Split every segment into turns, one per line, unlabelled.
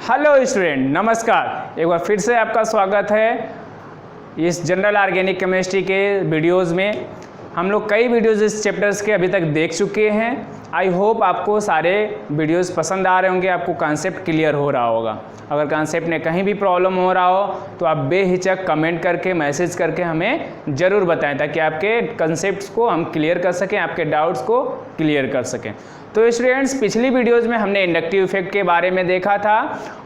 Hello student, नमस्कार। एक बार फिर से आपका स्वागत है इस जनरल ऑर्गेनिक केमिस्ट्री के वीडियोस में। हम लोग कई वीडियोस इस चैप्टर्स के अभी तक देख चुके हैं। आई होप आपको सारे वीडियोस पसंद आ रहे होंगे, आपको कॉन्सेप्ट क्लियर हो रहा होगा। अगर कॉन्सेप्ट में कहीं भी प्रॉब्लम हो रहा हो तो आप बेहिचक कमेंट करके, मैसेज करके हमें ज़रूर बताएं, ताकि आपके कॉन्सेप्ट्स को हम क्लियर कर सकें, आपके डाउट्स को क्लियर कर सकें। तो स्टूडेंट्स, पिछली वीडियोज़ में हमने इंडक्टिव इफेक्ट के बारे में देखा था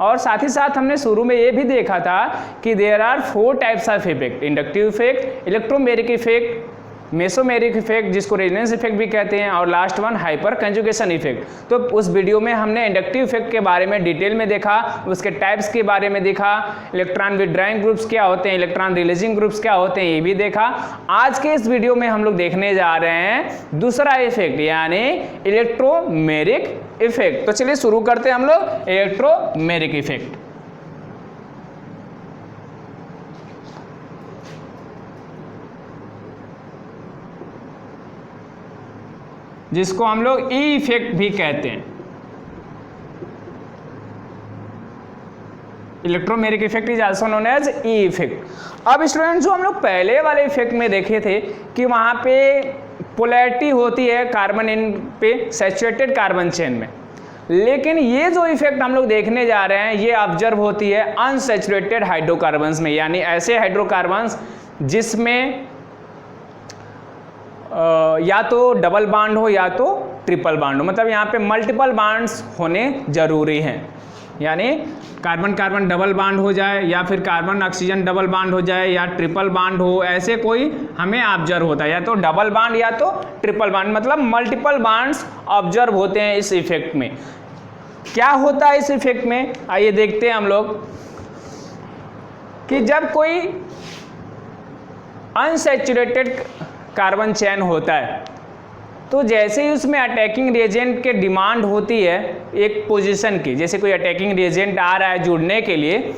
और साथ ही साथ हमने शुरू में ये भी देखा था कि there are 4 types of effect: inductive effect, electromeric effect, mesomeric effect जिसको रेजोनेंस इफेक्ट भी कहते हैं, और last one hyper conjugation effect. तो उस वीडियो में हमने इंडक्टिव इफेक्ट के बारे में डिटेल में देखा, उसके टाइप्स के बारे में देखा, इलेक्ट्रॉन विथड्राइंग ग्रुप्स क्या होते हैं, इलेक्ट्रॉन रिलीजिंग ग्रुप्स क्या होते हैं, ये भी देखा। आज के इस वीडियो में हम लोग देखने जा रहे हैं दूसरा इफेक्ट, यानी इलेक्ट्रोमेरिक इफेक्ट। तो चलिए शुरू करते हैं हम लोग इलेक्ट्रोमेरिक इफेक्ट। जिसको हम लोग ई इफेक्ट भी कहते हैं। Electromeric effect is also known as E effect. अब स्टूडेंट्स, जो हम लोग पहले वाले इफेक्ट में देखे थे कि वहां पे पोलैरिटी होती है कार्बन इन पे सैचुरेटेड कार्बन चेन में, लेकिन ये जो इफेक्ट हम लोग देखने जा रहे हैं ये ऑब्जर्व होती है अनसैचुरेटेड हाइड्रोकार्बन्स में, यानी ऐसे हाइड्रोकार्बन्स जिसमें या तो डबल बॉन्ड हो या तो ट्रिपल बॉन्ड हो। मतलब यहाँ पे मल्टीपल बॉन्ड्स होने जरूरी हैं, यानी कार्बन कार्बन डबल बॉन्ड हो जाए या फिर कार्बन ऑक्सीजन डबल बॉन्ड हो जाए या ट्रिपल बॉन्ड हो, ऐसे कोई हमें ऑब्जर्व होता है, या तो डबल बॉन्ड या तो ट्रिपल बॉन्ड, मतलब मल्टीपल बॉन्ड्स ऑब्जर्व होते हैं इस इफेक्ट में। क्या होता है इस इफेक्ट में, आइए देखते हैं हम लोग कि जब कोई अनसैचुरेटेड कार्बन चेन होता है तो जैसे ही उसमें अटैकिंग रिएजेंट के डिमांड होती है एक पोजीशन की, जैसे कोई अटैकिंग रिएजेंट आ रहा है जुड़ने के लिए,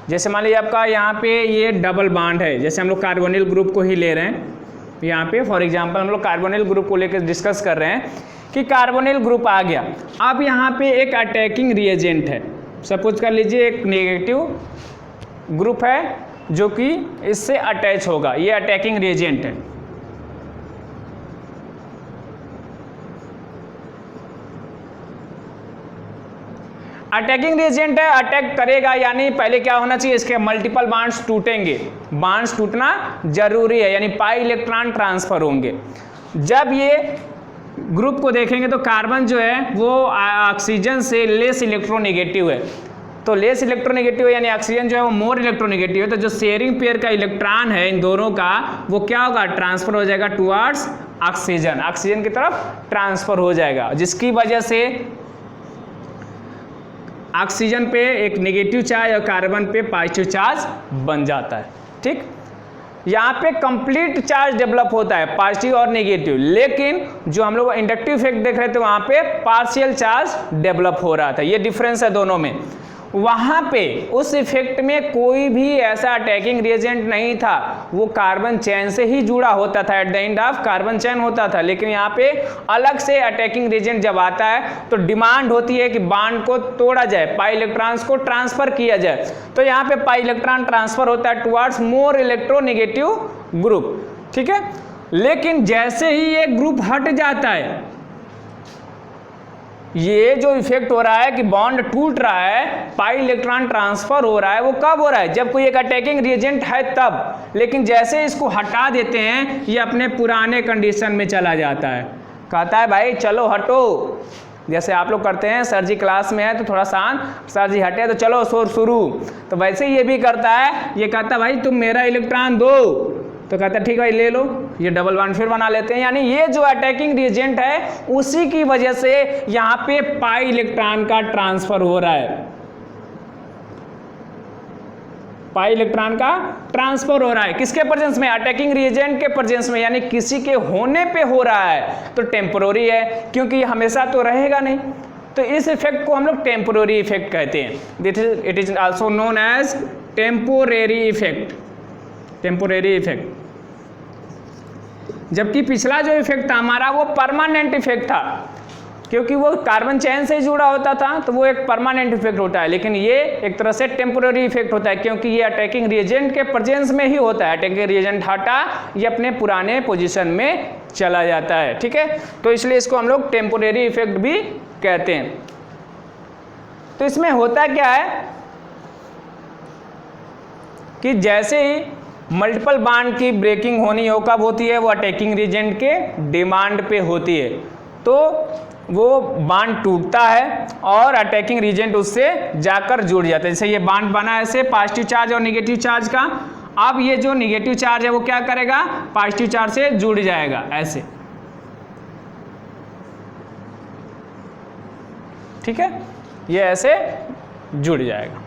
जैसे मान लीजिए आपका यहाँ पे ये डबल बॉन्ड है, जैसे हम लोग कार्बोनिल ग्रुप को ही ले रहे हैं यहाँ पे, फॉर एग्जांपल हम लोग कार्बोनिल ग्रुप को लेकर डिस्कस कर रहे हैं कि कार्बोनिल ग्रुप आ गया। अब यहाँ पे एक अटैकिंग रिएजेंट है, सपोज कर लीजिए एक नेगेटिव ग्रुप है जो कि इससे अटैच होगा, ये अटैकिंग रिएजेंट है। अटैकिंग रिएजेंट है, अटैक करेगा, यानी पहले क्या होना चाहिए, इसके मल्टीपल बॉन्ड्स टूटेंगे, बॉन्ड्स टूटना जरूरी है, यानी पाई इलेक्ट्रॉन ट्रांसफर होंगे। जब ये ग्रुप को देखेंगे तो कार्बन जो है वो ऑक्सीजन से लेस इलेक्ट्रोनेगेटिव है, तो लेस इलेक्ट्रोनेगेटिव यानी ऑक्सीजन जो है वो मोर इलेक्ट्रोनेगेटिव है, तो जो शेयरिंग पेयर का इलेक्ट्रॉन है इन दोनों का वो क्या होगा, ट्रांसफर हो जाएगा टुवर्ड्स ऑक्सीजन, ऑक्सीजन की तरफ ट्रांसफर हो जाएगा, जिसकी वजह से ऑक्सीजन पे एक नेगेटिव चार्ज और कार्बन पे पॉजिटिव चार्ज बन जाता है। ठीक, यहाँ पे कंप्लीट चार्ज डेवलप होता है, पॉजिटिव और नेगेटिव, लेकिन जो हम लोग इंडक्टिव इफेक्ट देख रहे थे वहाँ पे पार्शियल चार्ज डेवलप हो रहा था, ये डिफरेंस है दोनों में। वहाँ पे उस इफेक्ट में कोई भी ऐसा अटैकिंग रिएजेंट नहीं था, वो कार्बन चेन से ही जुड़ा होता था, at the end of carbon chain होता था। लेकिन यहाँ पे अलग से अटैकिंग रिएजेंट जब आता है तो डिमांड होती है कि बॉन्ड को तोड़ा जाए, पाई इलेक्ट्रॉन्स को ट्रांसफर किया जाए, तो यहाँ पे पाई इलेक्ट्रॉन ट्रांसफर होता है टुवर्ड्स मोर इलेक्ट्रोनेगेटिव ग्रुप। ठीक है, लेकिन जैसे ही ये ग्रुप हट जाता है, ये जो इफेक्ट हो रहा है कि बॉन्ड टूट रहा है, पाई इलेक्ट्रॉन ट्रांसफर हो रहा है, वो कब हो रहा है, जब कोई एक अटैकिंग रिएजेंट है तब। लेकिन जैसे इसको हटा देते हैं ये अपने पुराने कंडीशन में चला जाता है, कहता है भाई चलो हटो, जैसे आप लोग करते हैं, सर जी क्लास में है तो थोड़ा शांत, सर जी हटे तो चलो शोर शुरू, तो वैसे ये भी करता है, ये कहता है भाई तुम मेरा इलेक्ट्रॉन दो, तो कहता है ठीक है ले लो, ये डबल बॉन्ड फिर बना लेते हैं। यानी ये जो अटैकिंग रिएजेंट है उसी की वजह से यहाँ पे पाई इलेक्ट्रॉन का ट्रांसफर हो रहा है, पाई इलेक्ट्रॉन का ट्रांसफर हो रहा है, किसके प्रेजेंस में, अटैकिंग रिएजेंट के प्रेजेंस में, यानी किसी के होने पे हो रहा है, तो टेम्पोररी है, क्योंकि ये हमेशा तो रहेगा नहीं। तो इस इफेक्ट को हम लोग टेम्पोररी इफेक्ट कहते हैं, it is also known as temporary effect, temporary effect. जबकि पिछला जो इफेक्ट था हमारा वो परमानेंट इफेक्ट था, क्योंकि वो कार्बन चेन से जुड़ा होता था तो वो एक परमानेंट इफेक्ट होता है, लेकिन ये एक तरह से टेम्पोररी इफेक्ट होता है क्योंकि ये अटैकिंग रिएजेंट के प्रेजेंस में ही होता है। अटैकिंग रिएजेंट हटा ये अपने पुराने पोजीशन में चला जाता है, ठीक है। तो इसलिए इसको हम लोग टेम्पोररी इफेक्ट भी कहते हैं। तो इसमें होता क्या है कि जैसे ही मल्टीपल बॉन्ड की ब्रेकिंग होनी हो, कब होती है, वो अटैकिंग रिएजेंट के डिमांड पे होती है। तो वो बॉन्ड टूटता है और अटैकिंग रिएजेंट उससे जाकर जुड़ जाता है। जैसे ये बॉन्ड बना ऐसे पॉजिटिव चार्ज और नेगेटिव चार्ज का, अब ये जो नेगेटिव चार्ज है वो क्या करेगा, पॉजिटिव चार्ज से जुड़ जाएगा ऐसे, ठीक है, ये ऐसे जुड़ जाएगा।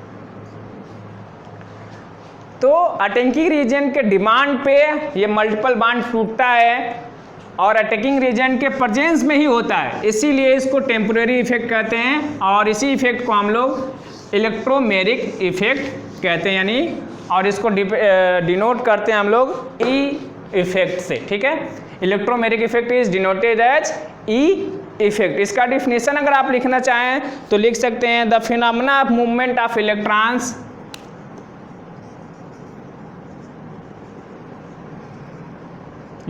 तो अटैकिंग रिएजेंट के डिमांड पे ये मल्टीपल बॉन्ड टूटता है और अटैकिंग रिएजेंट के प्रेजेंस में ही होता है, इसीलिए इसको टेम्पोररी इफेक्ट कहते हैं। और इसी इफेक्ट को हम लोग इलेक्ट्रोमेरिक इफेक्ट कहते हैं, यानी और इसको डिनोट करते हैं हम लोग ई इफेक्ट से, ठीक है। Electromeric effect is denoted as E effect. इसका डिफिनेशन अगर आप लिखना चाहें तो लिख सकते हैं the phenomena of movement of electrons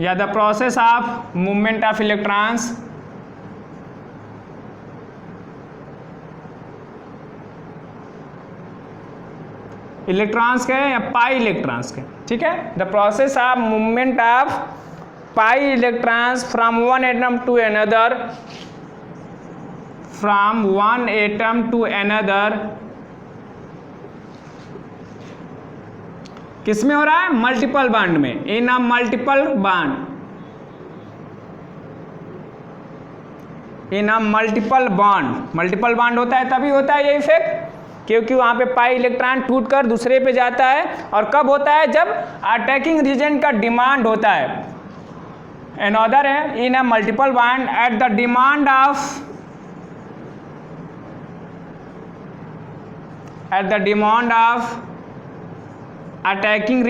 या the process of movement of electrons electrons के या पाई इलेक्ट्रॉन्स के, ठीक है। The process of movement of pi electrons from one atom to another, from one atom to another, किसमें हो रहा है, मल्टीपल बॉन्ड में, in a multiple bond, in a multiple bond. Multiple bond होता है तभी होता है ये इफेक्ट, क्योंकि वहां पे पाई इलेक्ट्रॉन टूटकर दूसरे पे जाता है। और कब होता है, जब अटैकिंग रिएजेंट का डिमांड होता है। अनदर है in a multiple bond at the demand of, at the demand of attacking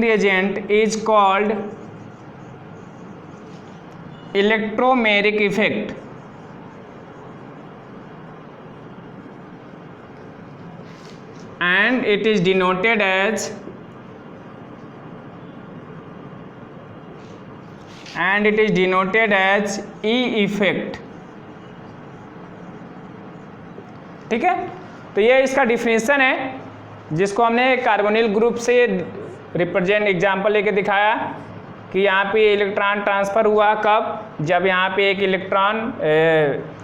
reagent is called electromeric effect, and it is denoted as E effect, ठीक है। तो ये इसका डिफिनेशन है जिसको हमने कार्बोनिल ग्रुप से रिप्रेजेंट एग्जांपल लेके दिखाया कि यहाँ पे इलेक्ट्रॉन ट्रांसफर हुआ कब, जब यहाँ पे एक इलेक्ट्रॉन,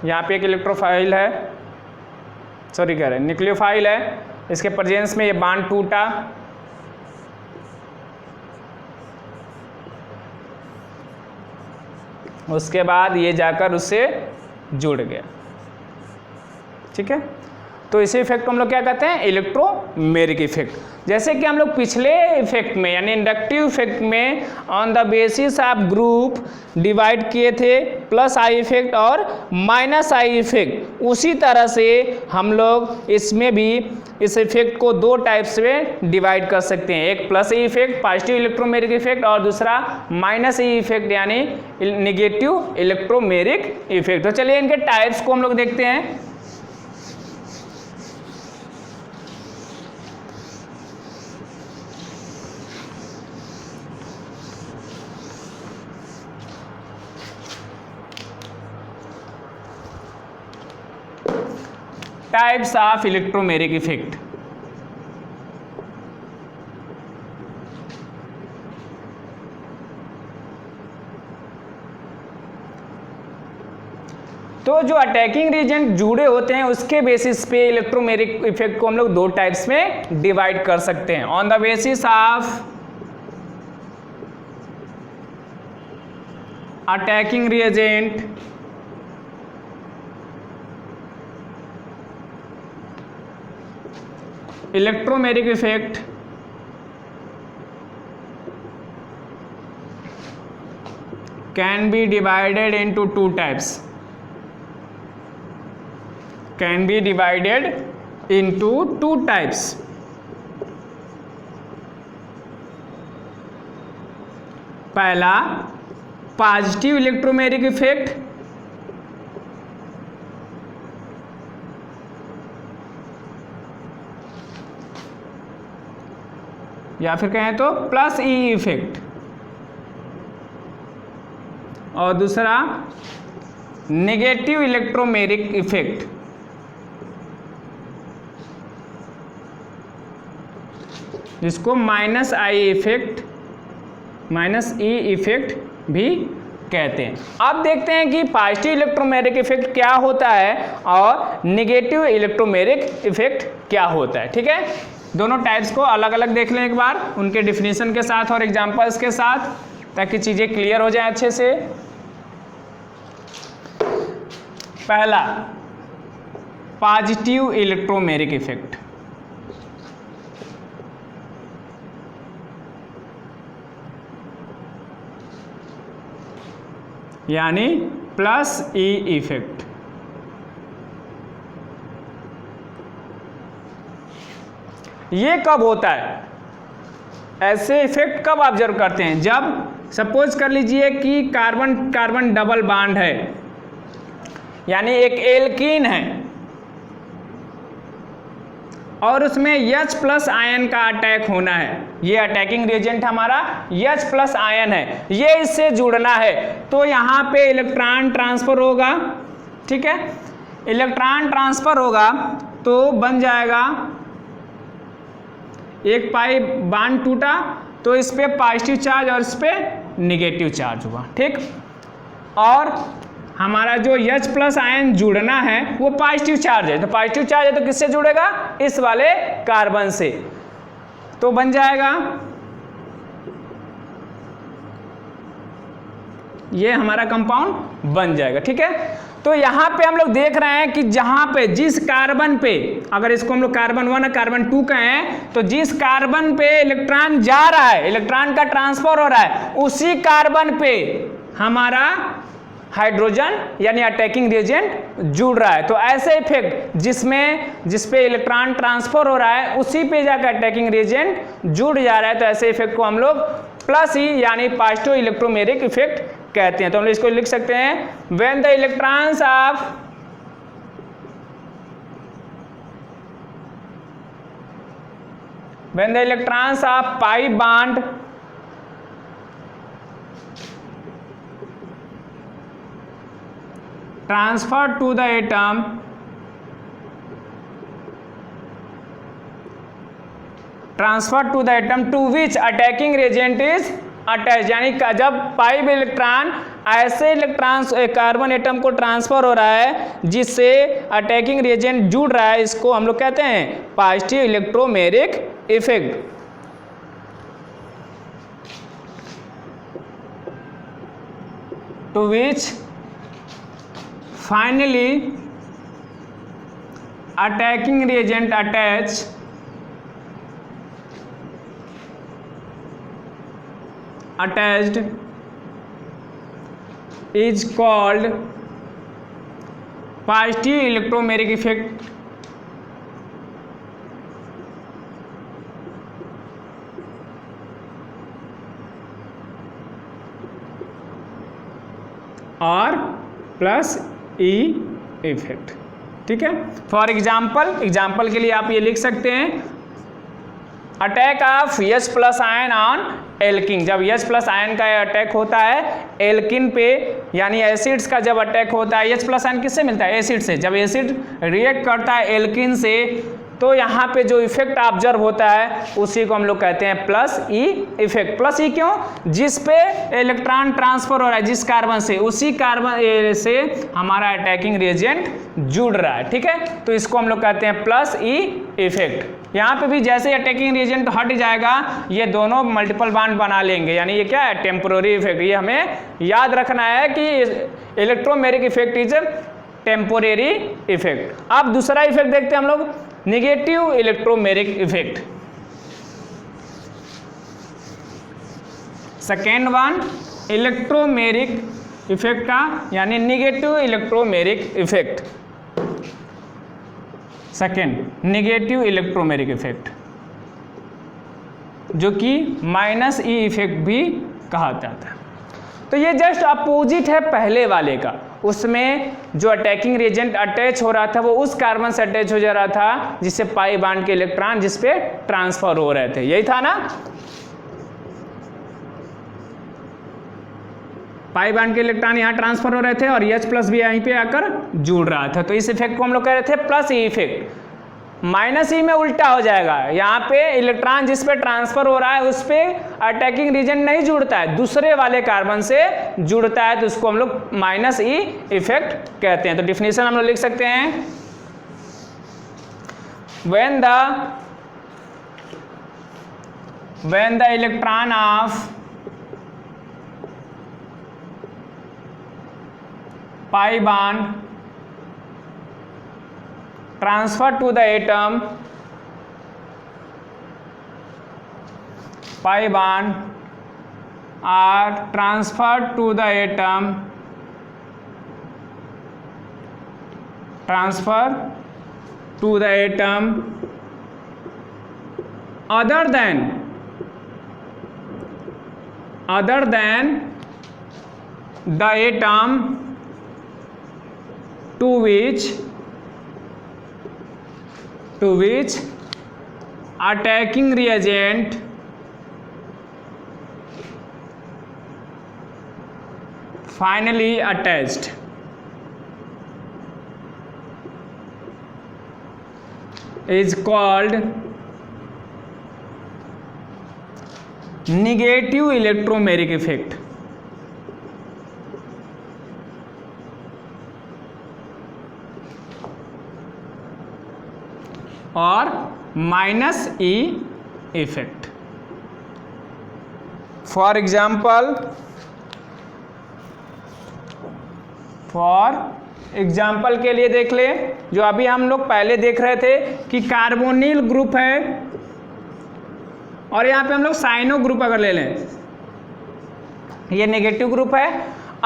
यहाँ पे एक इलेक्ट्रोफाइल है, सॉरी कह रहे हैं न्यूक्लियोफाइल है, इसके प्रेजेंस में ये बॉन्ड टूटा, उसके बाद ये जाकर उससे जुड़ गया, ठीक है। तो इसे इफेक्ट को हम लोग क्या कहते हैं, इलेक्ट्रोमेरिक इफेक्ट। जैसे कि हम लोग पिछले इफेक्ट में यानी इंडक्टिव इफेक्ट में on the basis of group divide किए थे, प्लस आई इफेक्ट और माइनस आई इफेक्ट, उसी तरह से हम लोग इसमें भी इस इफेक्ट को दो टाइप्स में डिवाइड कर सकते हैं। एक plus E effect positive electromeric effect और दूसरा माइनस ई इफेक्ट यानी नेगेटिव इलेक्ट्रोमेरिक इफेक्ट। तो चलिए इनके टाइप्स को हम लोग देखते हैं। Types of electromeric effect. तो जो अटैकिंग रीजन जुड़े होते हैं उसके बेसिस पे इलेक्ट्रोमेरिक इफेक्ट को हम लोग दो टाइप्स में डिवाइड कर सकते हैं। On the basis of attacking reagent electromeric effect can be divided into two types, can be divided into two types. पहला पॉजिटिव इलेक्ट्रोमैग्नेटिक इफेक्ट, या फिर कहें तो प्लस ई इफेक्ट, और दूसरा नेगेटिव इलेक्ट्रोमैग्नेटिक इफेक्ट। जिसको minus I effect, minus E effect भी कहते हैं। अब देखते हैं कि पॉजिटिव इलेक्ट्रोमैग्नेटिक इफेक्ट क्या होता है और नेगेटिव इलेक्ट्रोमैग्नेटिक इफेक्ट क्या होता है। ठीक है, दोनों टाइप्स को अलग अलग देख लें एक बार, उनके डिफिनीशन के साथ और एग्जांपल्स के साथ, ताकि चीज़ें क्लियर हो जाए अच्छे से। पहला पॉजिटिव इलेक्ट्रोमैग्नेटिक इफेक्ट, यानी प्लस ई इफेक्ट। ये कब होता है, ऐसे इफेक्ट कब ऑब्जर्व करते हैं? जब सपोज कर लीजिए कि कार्बन कार्बन डबल बॉन्ड है, यानी एक एल्कीन है और उसमें H प्लस आयन का अटैक होना है। ये अटैकिंग रिएजेंट हमारा H प्लस आयन है, ये इससे जुड़ना है, तो यहाँ पे इलेक्ट्रॉन ट्रांसफर होगा। ठीक है, इलेक्ट्रॉन ट्रांसफर होगा तो बन जाएगा, एक पाई बॉन्ड टूटा तो इस पे पॉजिटिव चार्ज और इस पे निगेटिव चार्ज हुआ। ठीक, और हमारा जो H प्लस आयन जुड़ना है वो पॉजिटिव चार्ज है, तो पॉजिटिव चार्ज है तो किससे जुड़ेगा? इस वाले कार्बन से, तो बन जाएगा ये हमारा कंपाउंड बन जाएगा। ठीक है, तो यहाँ पे हम लोग देख रहे हैं कि जहाँ पे जिस कार्बन पे, अगर इसको हम लोग कार्बन 1 और कार्बन 2 कहें, तो जिस कार्बन पे इलेक्ट्रॉन जा रहा है, इलेक्ट्रॉन का ट्रांसफर हो रहा है, उसी कार्बन पे हमारा हाइड्रोजन यानी अटैकिंग रिएजेंट जुड़ रहा है। तो ऐसे इफेक्ट जिस पे इलेक्ट्रॉन ट्रांसफर हो रहा है उसी पे जाकर अटैकिंग रिएजेंट जुड़ जा रहा है, तो ऐसे इफेक्ट को हम लोग प्लस ई यानी पॉजिटिव इलेक्ट्रोमैग्नेटिक इफेक्ट कहते हैं। तो हम लोग इसको लिख सकते हैं, when the electrons of pi bond transferred to the atom to which attacking reagent is attached, यानी जब पाई इलेक्ट्रॉन ऐसे इलेक्ट्रॉन कार्बन एटम को ट्रांसफर हो रहा है जिससे अटैकिंग रिएजेंट जुड़ रहा है, इसको हम लोग कहते हैं positive electromagnetic effect. to which finally attacking reagent attached is called positive electromagnetic effect और प्लस ई इफेक्ट। ठीक है, फॉर एग्जाम्पल के लिए आप ये लिख सकते हैं, attack of H plus ion on alkene. जब H प्लस आयन का अटैक होता है एल्किन पे, यानी एसिड्स का जब अटैक होता है, H प्लस आयन किससे मिलता है? एसिड से। जब एसिड रिएक्ट करता है एल्किन से, तो यहाँ पे जो इफेक्ट ऑब्जर्व होता है उसी को हम लोग कहते हैं प्लस ई इफेक्ट। प्लस ई क्यों? जिस पे इलेक्ट्रॉन ट्रांसफर हो रहा है जिस कार्बन से, उसी कार्बन से हमारा अटैकिंग रिएजेंट जुड़ रहा है। ठीक है, तो इसको हम लोग कहते हैं प्लस ई इफेक्ट। यहाँ पे भी जैसे अटैकिंग रिएजेंट हट जाएगा, ये दोनों मल्टीपल बॉन्ड बना लेंगे, यानी ये क्या है? Temporary effect. ये हमें याद रखना है कि electromagnetic effect is temporary effect. अब दूसरा इफेक्ट देखते हैं हम लोग, negative electromagnetic effect. Second one electromagnetic effect का, यानी negative electromagnetic effect. Second negative electromagnetic effect, जो कि माइनस ई इफेक्ट भी कहा जाता है। तो ये जस्ट अपोजिट है पहले वाले का, उसमें जो अटैकिंग रिएजेंट अटैच हो रहा था वो उस कार्बन से अटैच हो जा रहा था जिससे पाई बॉन्ड के इलेक्ट्रॉन जिस पे ट्रांसफर हो रहे थे, यही था ना। पाई बॉन्ड के इलेक्ट्रॉन यहाँ ट्रांसफर हो रहे थे और H+ भी यहीं पे आकर जुड़ रहा था। तो इस इफेक्ट को हम लोग कह रहे थे प्लस ई इफेक्ट। माइनस ई में उल्टा हो जाएगा, यहाँ पे इलेक्ट्रॉन जिस पे ट्रांसफर हो रहा है उस पे अटैकिंग रीजन नहीं जुड़ता है, दूसरे वाले कार्बन से जुड़ता है, तो उसको हम लोग माइनस ई इफेक्ट कहते हैं। तो डिफिनेशन हम लोग लिख सकते हैं, when the electron of pi bond transfer to the atom, pi bond are transferred to the atom, transfer to the atom other than the atom to which attacking reagent finally attached, is called negative electromeric effect और minus E effect. For example के लिए देख ले, जो अभी हम लोग पहले देख रहे थे कि कार्बोनिल ग्रुप है और यहाँ पे हम लोग साइनो ग्रुप अगर ले लें, ये नेगेटिव ग्रुप है।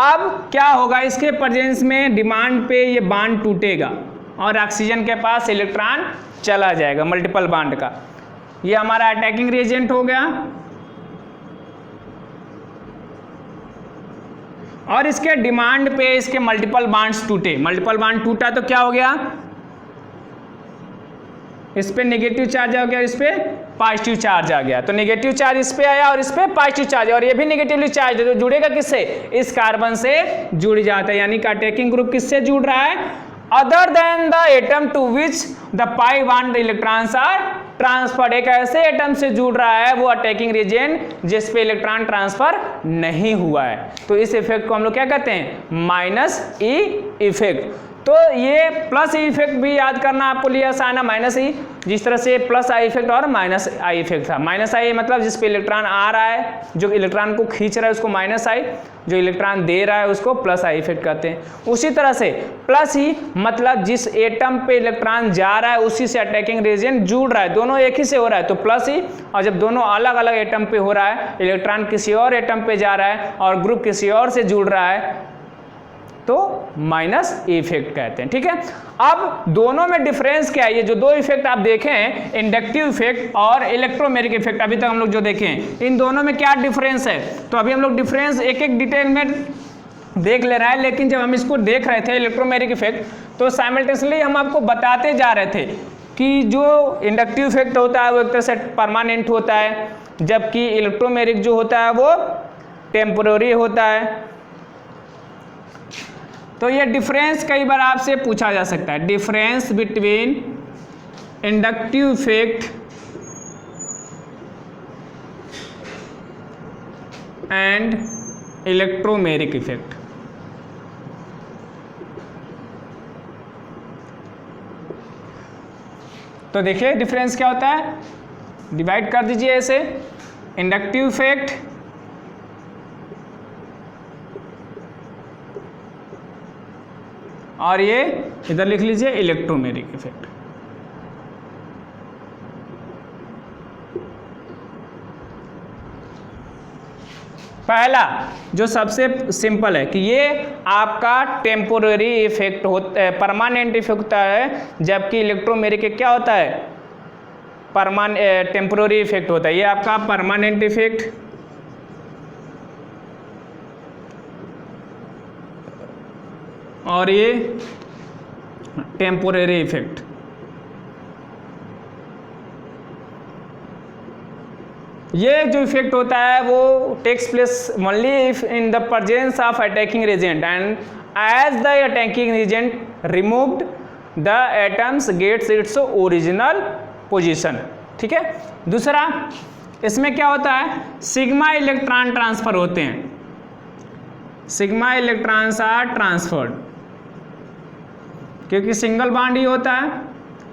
अब क्या होगा, इसके प्रेजेंस में डिमांड पे ये बॉन्ड टूटेगा और ऑक्सीजन के पास इलेक्ट्रॉन चला जाएगा मल्टीपल बॉन्ड का। ये हमारा अटैकिंग रिएजेंट हो गया और इसके डिमांड पे इसके मल्टीपल बॉन्ड्स टूटे। मल्टीपल बॉन्ड टूटा तो क्या हो गया, इस पे नेगेटिव चार्ज आ गया, इस पे पॉजिटिव चार्ज आ गया। तो नेगेटिव चार्ज इस पे आया और इस पे पॉजिटिव चार्ज, और ये भी नेगेटिवली चार्ज है, तो जुड़ेगा किससे, इस कार्बन से जुड़ जाता है। यानी कि अटैकिंग ग्रुप किससे जुड़ रहा है, other than the atom to which the pi bond electrons are transferred. एक ऐसे एटम से जुड़ रहा है वो अटैकिंग रिएजेंट जिस पे इलेक्ट्रॉन ट्रांसफर नहीं हुआ है। तो इस इफेक्ट को हम लोग क्या कहते हैं, माइनस ई इफेक्ट। तो ये प्लस ई इफेक्ट भी याद करना आपको लिए आसान है, माइनस ई, जिस तरह से प्लस आई इफेक्ट और माइनस आई इफेक्ट था। माइनस आई मतलब जिस पे इलेक्ट्रॉन आ रहा है, जो इलेक्ट्रॉन को खींच रहा है उसको माइनस आई, जो इलेक्ट्रॉन दे रहा है उसको प्लस आई इफेक्ट कहते हैं। उसी तरह से प्लस ई मतलब जिस एटम पे इलेक्ट्रॉन जा रहा है उसी से अटैकिंग रिएजेंट जुड़ रहा है, दोनों एक ही से हो रहा है तो प्लस ई, और जब दोनों अलग अलग एटम पे हो रहा है, इलेक्ट्रॉन किसी और एटम पे जा रहा है और ग्रुप किसी और से जुड़ रहा है, तो माइनस इफेक्ट कहते हैं। ठीक है, अब दोनों में डिफरेंस क्या है, ये जो दो इफेक्ट आप देखें, इंडक्टिव इफेक्ट और इलेक्ट्रोमेरिक इफेक्ट, अभी तक हम लोग जो देखें, इन दोनों में क्या डिफरेंस है। तो अभी हम लोग डिफरेंस एक एक डिटेल में देख ले रहा है, लेकिन जब हम इसको देख रहे थे इलेक्ट्रोमेरिक इफेक्ट, तो साइमल्टेनियसली हम आपको बताते जा रहे थे कि जो इंडक्टिव इफेक्ट होता है वो एक तरह से परमानेंट होता है, जबकि इलेक्ट्रोमेरिक जो होता है वो टेम्पोररी होता है। तो ये डिफरेंस कई बार आपसे पूछा जा सकता है, difference between inductive effect and electromeric effect. तो देखिए डिफरेंस क्या होता है, डिवाइड कर दीजिए ऐसे, इंडक्टिव इफेक्ट और ये इधर लिख लीजिए इलेक्ट्रोमेरिक इफेक्ट। पहला जो सबसे सिंपल है कि ये आपका टेम्पोररी इफेक्ट होता है, परमानेंट इफेक्ट होता है, जबकि इलेक्ट्रोमेरिक क्या होता है, टेम्पोररी इफेक्ट होता है। ये आपका परमानेंट इफेक्ट और ये टेम्पोरेरी इफेक्ट। ये जो इफेक्ट होता है वो takes place only if in the presence of attacking agent and as the attacking agent removed the atoms gets its original position. ठीक है। दूसरा, इसमें क्या होता है, सिग्मा इलेक्ट्रॉन ट्रांसफर होते हैं, सिग्मा इलेक्ट्रॉन्स आर ट्रांसफर्ड, क्योंकि सिंगल बॉन्ड ही होता है,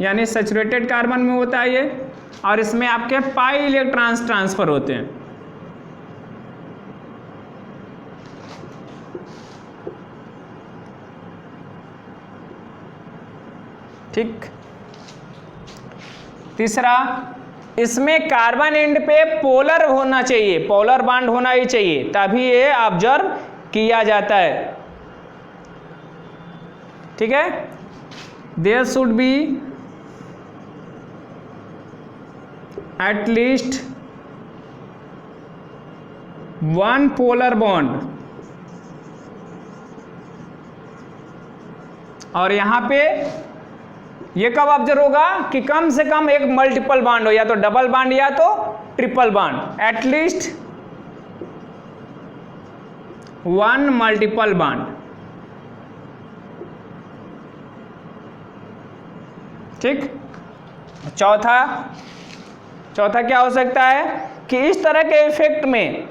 यानी सैचुरेटेड कार्बन में होता है ये, और इसमें आपके पाई इलेक्ट्रॉन्स ट्रांसफर होते हैं। ठीक। तीसरा, इसमें कार्बन एंड पे पोलर होना चाहिए, पोलर बॉन्ड होना ही चाहिए, तभी ये ऑब्जर्व किया जाता है। ठीक है। There should be at least one polar bond, और यहां पे ये कब ऑब्जर्व होगा कि कम से कम एक मल्टीपल बॉन्ड हो, या तो डबल बॉन्ड या तो triple bond, at least one multiple bond. ठीक। चौथा क्या हो सकता है कि इस तरह के इफेक्ट में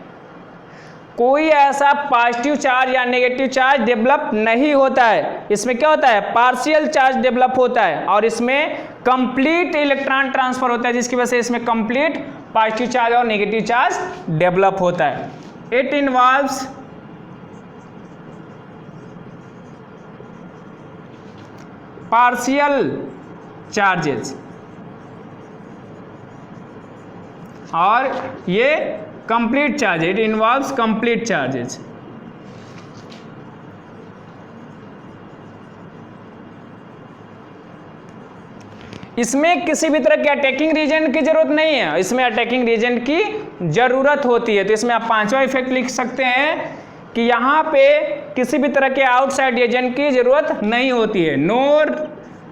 कोई ऐसा पॉजिटिव चार्ज या नेगेटिव चार्ज डेवलप नहीं होता है। इसमें क्या होता है, पार्शियल चार्ज डेवलप होता है, और इसमें कंप्लीट इलेक्ट्रॉन ट्रांसफर होता है, जिसकी वजह से इसमें कंप्लीट पॉजिटिव चार्ज और नेगेटिव चार्ज डेवलप होता है। इट इन्वॉल्व्स पार्शियल चार्जेस, और ये complete charge, it involves complete charges. इसमें किसी भी तरह के अटैकिंग रीजेंट की जरूरत नहीं है, इसमें अटैकिंग रीजेंट की जरूरत होती है। तो इसमें आप पांचवा इफेक्ट लिख सकते हैं कि यहां पे किसी भी तरह के आउटसाइड एजेंट की जरूरत नहीं होती है। No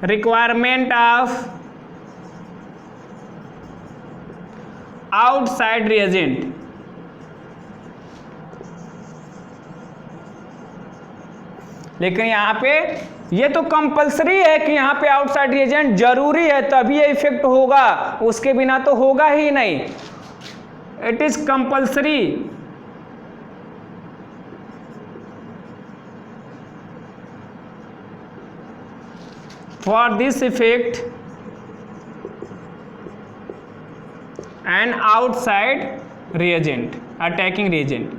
requirement of outside reagent. लेकिन यहाँ पे ये तो कंपलसरी है कि यहाँ पे आउटसाइड रिएजेंट जरूरी है, तभी ये इफेक्ट होगा, उसके बिना तो होगा ही नहीं। It is compulsory. For this effect and outside reagent, attacking reagent,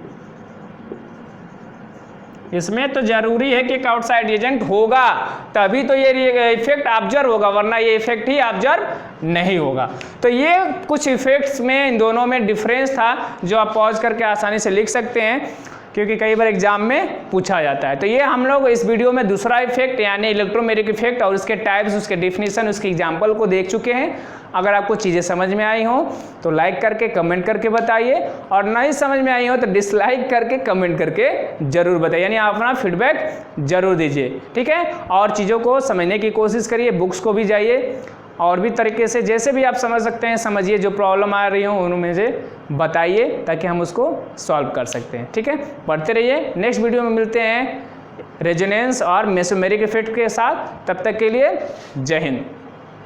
इसमें तो जरूरी है कि एक आउटसाइड एजेंट होगा, तभी तो ये इफेक्ट ऑब्जर्व होगा, वरना ये इफेक्ट ही ऑब्जर्व नहीं होगा। तो ये कुछ इफेक्ट्स में इन दोनों में डिफरेंस था, जो आप पॉज करके आसानी से लिख सकते हैं, क्योंकि कई बार एग्जाम में पूछा जाता है। तो ये हम लोग इस वीडियो में दूसरा इफेक्ट यानी इलेक्ट्रोमैग्नेटिक इफेक्ट और उसके टाइप्स, उसके डिफिनीशन, उसके एग्जाम्पल को देख चुके हैं। अगर आपको चीज़ें समझ में आई हो तो लाइक करके कमेंट करके बताइए, और नहीं समझ में आई हो तो डिसलाइक करके कमेंट करके जरूर बताइए, यानी आप अपना फीडबैक जरूर दीजिए। ठीक है। और चीज़ों को समझने की कोशिश करिए, बुक्स को भी जाइए, और भी तरीके से जैसे भी आप समझ सकते हैं समझिए, जो प्रॉब्लम आ रही हो उनमें से बताइए, ताकि हम उसको सॉल्व कर सकते हैं। ठीक है। पढ़ते रहिए। नेक्स्ट वीडियो में मिलते हैं रेजोनेंस और मेसोमेरिक इफेक्ट के साथ। तब तक के लिए जय हिंद।